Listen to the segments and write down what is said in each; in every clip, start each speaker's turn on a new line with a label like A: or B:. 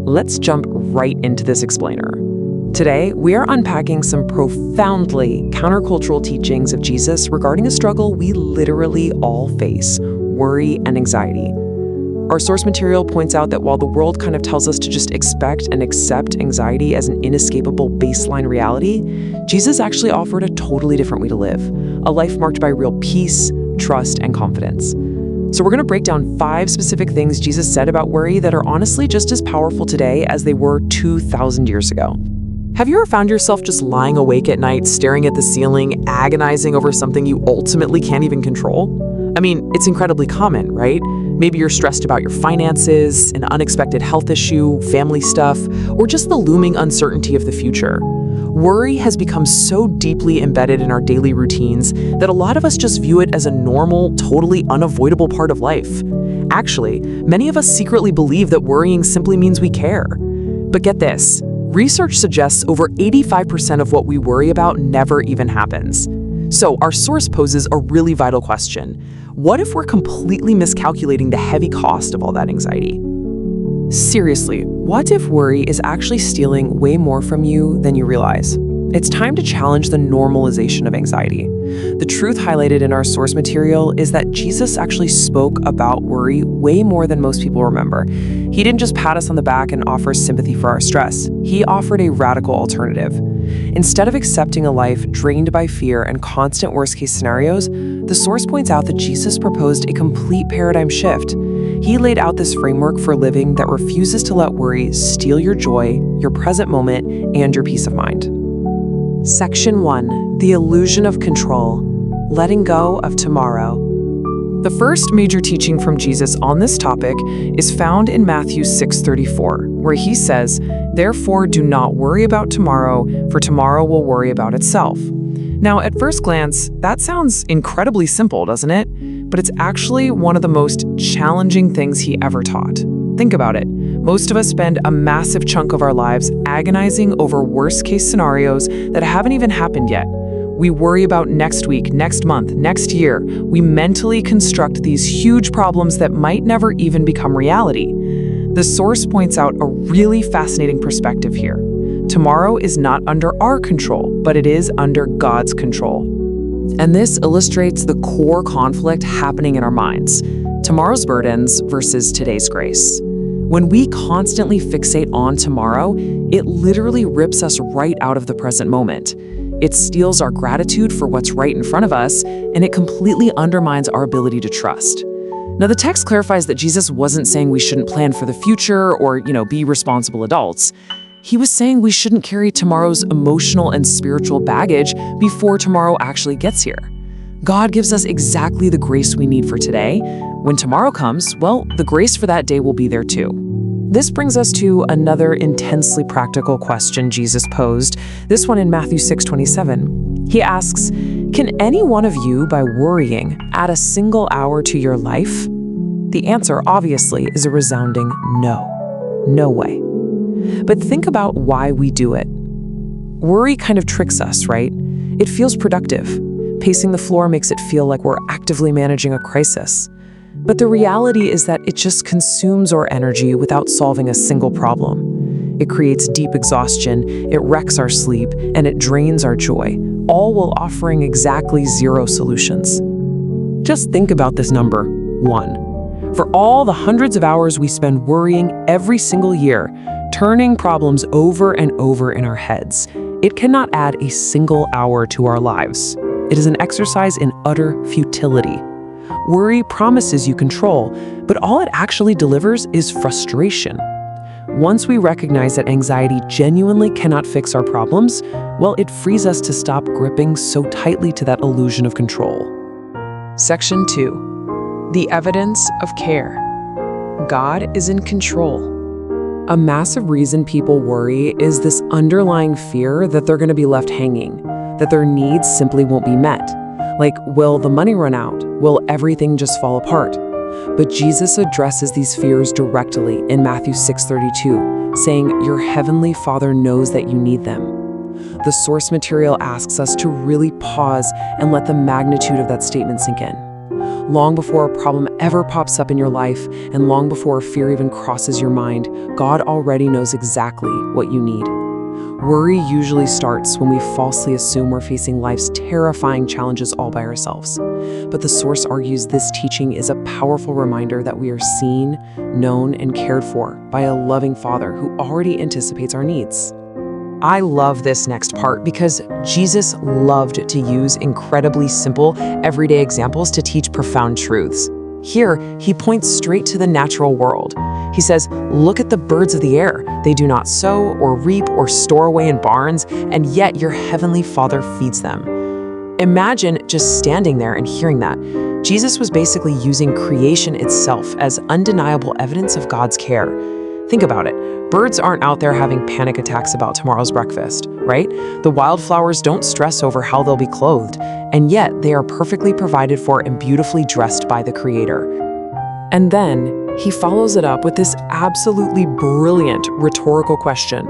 A: Let's jump right into this explainer. Today, we are unpacking some profoundly countercultural teachings of Jesus regarding a struggle we literally all face: worry and anxiety. Our source material points out that while the world kind of tells us to just expect and accept anxiety as an inescapable baseline reality, Jesus actually offered a totally different way to live, a life marked by real peace, trust, and confidence. So we're going to break down 5 specific things Jesus said about worry that are honestly just as powerful today as they were 2,000 years ago. Have you ever found yourself just lying awake at night, staring at the ceiling, agonizing over something you ultimately can't even control? I mean, it's incredibly common, right? Maybe you're stressed about your finances, an unexpected health issue, family stuff, or just the looming uncertainty of the future. Worry has become so deeply embedded in our daily routines that a lot of us just view it as a normal, totally unavoidable part of life. Actually, many of us secretly believe that worrying simply means we care. But get this, research suggests over 85% of what we worry about never even happens. So our source poses a really vital question. What if we're completely miscalculating the heavy cost of all that anxiety? Seriously, what if worry is actually stealing way more from you than you realize? It's time to challenge the normalization of anxiety. The truth highlighted in our source material is that Jesus actually spoke about worry way more than most people remember. He didn't just pat us on the back and offer sympathy for our stress. He offered a radical alternative. Instead of accepting a life drained by fear and constant worst-case scenarios, the source points out that Jesus proposed a complete paradigm shift. He laid out this framework for living that refuses to let worry steal your joy, your present moment, and your peace of mind. Section 1. The Illusion of Control. Letting Go of Tomorrow. The first major teaching from Jesus on this topic is found in Matthew 6:34, where he says, "Therefore do not worry about tomorrow, for tomorrow will worry about itself." Now, at first glance, that sounds incredibly simple, doesn't it? But it's actually one of the most challenging things he ever taught. Think about it. Most of us spend a massive chunk of our lives agonizing over worst-case scenarios that haven't even happened yet. We worry about next week, next month, next year. We mentally construct these huge problems that might never even become reality. The source points out a really fascinating perspective here. Tomorrow is not under our control, but it is under God's control. And this illustrates the core conflict happening in our minds: tomorrow's burdens versus today's grace. When we constantly fixate on tomorrow, it literally rips us right out of the present moment. It steals our gratitude for what's right in front of us, and it completely undermines our ability to trust. Now, the text clarifies that Jesus wasn't saying we shouldn't plan for the future or, be responsible adults. He was saying we shouldn't carry tomorrow's emotional and spiritual baggage before tomorrow actually gets here. God gives us exactly the grace we need for today. When tomorrow comes, well, the grace for that day will be there too. This brings us to another intensely practical question Jesus posed, this one in Matthew 6:27. He asks, "Can any one of you, by worrying, add a single hour to your life?" The answer, obviously, is a resounding no. No way. But think about why we do it. Worry kind of tricks us, right? It feels productive. Pacing the floor makes it feel like we're actively managing a crisis. But the reality is that it just consumes our energy without solving a single problem. It creates deep exhaustion, it wrecks our sleep, and it drains our joy, all while offering exactly 0 solutions. Just think about this number, 1. For all the hundreds of hours we spend worrying every single year, turning problems over and over in our heads, it cannot add a single hour to our lives. It is an exercise in utter futility. Worry promises you control, but all it actually delivers is frustration. Once we recognize that anxiety genuinely cannot fix our problems, well, it frees us to stop gripping so tightly to that illusion of control. Section 2. The Evidence of Care. God is in control. A massive reason people worry is this underlying fear that they're going to be left hanging, that their needs simply won't be met. Like, will the money run out? Will everything just fall apart? But Jesus addresses these fears directly in Matthew 6:32, saying, "Your heavenly Father knows that you need them." The source material asks us to really pause and let the magnitude of that statement sink in. Long before a problem ever pops up in your life, and long before fear even crosses your mind, God already knows exactly what you need. Worry usually starts when we falsely assume we're facing life's terrifying challenges all by ourselves. But the source argues this teaching is a powerful reminder that we are seen, known, and cared for by a loving Father who already anticipates our needs. I love this next part because Jesus loved to use incredibly simple, everyday examples to teach profound truths. Here, he points straight to the natural world. He says, "Look at the birds of the air. They do not sow or reap or store away in barns, and yet your heavenly Father feeds them." Imagine just standing there and hearing that. Jesus was basically using creation itself as undeniable evidence of God's care. Think about it. Birds aren't out there having panic attacks about tomorrow's breakfast, right? The wildflowers don't stress over how they'll be clothed, and yet they are perfectly provided for and beautifully dressed by the Creator. And then he follows it up with this absolutely brilliant rhetorical question.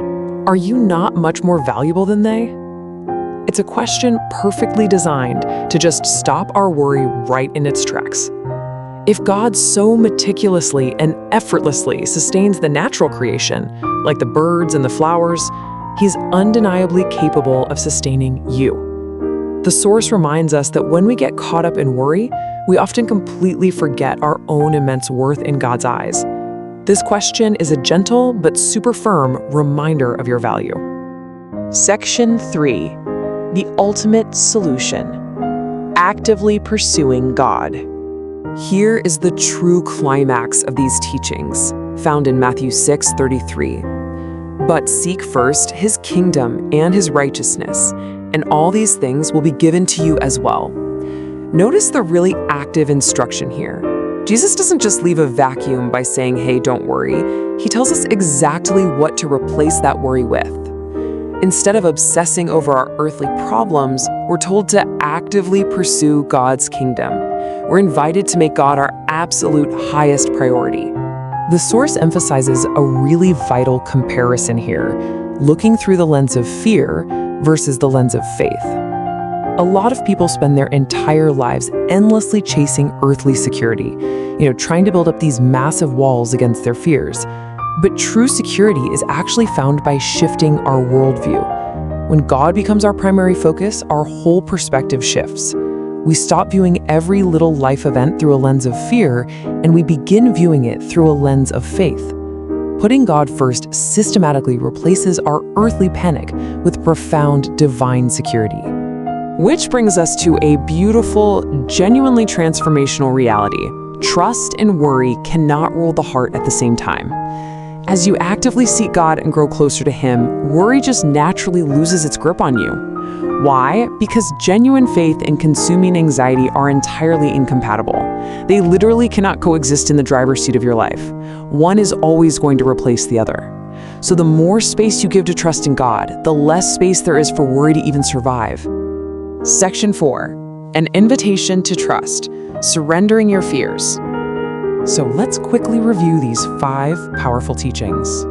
A: Are you not much more valuable than they? It's a question perfectly designed to just stop our worry right in its tracks. If God so meticulously and effortlessly sustains the natural creation, like the birds and the flowers, he's undeniably capable of sustaining you. The source reminds us that when we get caught up in worry, we often completely forget our own immense worth in God's eyes. This question is a gentle but super firm reminder of your value. Section 3. The ultimate solution. Actively pursuing God. Here is the true climax of these teachings, found in Matthew 6:33. But seek first his kingdom and his righteousness, and all these things will be given to you as well. Notice the really active instruction here. Jesus doesn't just leave a vacuum by saying, hey, don't worry. He tells us exactly what to replace that worry with. Instead of obsessing over our earthly problems, we're told to actively pursue God's kingdom. We're invited to make God our absolute highest priority. The source emphasizes a really vital comparison here, looking through the lens of fear versus the lens of faith. A lot of people spend their entire lives endlessly chasing earthly security, trying to build up these massive walls against their fears. But true security is actually found by shifting our worldview. When God becomes our primary focus, our whole perspective shifts. We stop viewing every little life event through a lens of fear, and we begin viewing it through a lens of faith. Putting God first systematically replaces our earthly panic with profound divine security. Which brings us to a beautiful, genuinely transformational reality. Trust and worry cannot rule the heart at the same time. As you actively seek God and grow closer to Him, worry just naturally loses its grip on you. Why? Because genuine faith and consuming anxiety are entirely incompatible. They literally cannot coexist in the driver's seat of your life. One is always going to replace the other. So the more space you give to trust in God, the less space there is for worry to even survive. Section 4. An invitation to trust. Surrendering your fears. So let's quickly review these 5 powerful teachings.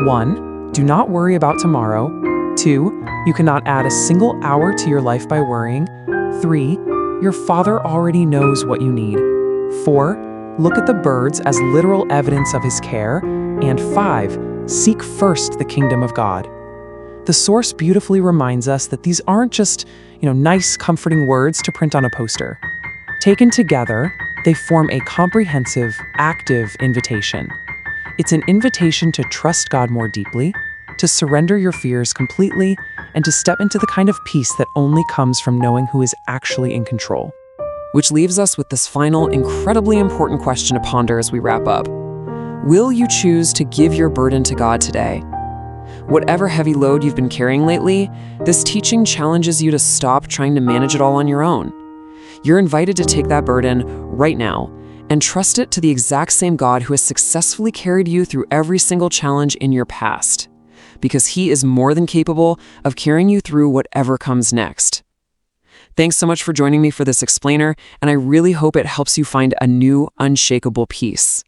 A: 1. Do not worry about tomorrow. 2. You cannot add a single hour to your life by worrying. 3. Your Father already knows what you need. 4. Look at the birds as literal evidence of His care. And 5. Seek first the kingdom of God. The source beautifully reminds us that these aren't just, nice, comforting words to print on a poster. Taken together, they form a comprehensive, active invitation. It's an invitation to trust God more deeply, to surrender your fears completely, and to step into the kind of peace that only comes from knowing who is actually in control. Which leaves us with this final, incredibly important question to ponder as we wrap up. Will you choose to give your burden to God today? Whatever heavy load you've been carrying lately, this teaching challenges you to stop trying to manage it all on your own. You're invited to take that burden right now and trust it to the exact same God who has successfully carried you through every single challenge in your past, because He is more than capable of carrying you through whatever comes next. Thanks so much for joining me for this explainer, and I really hope it helps you find a new, unshakable peace.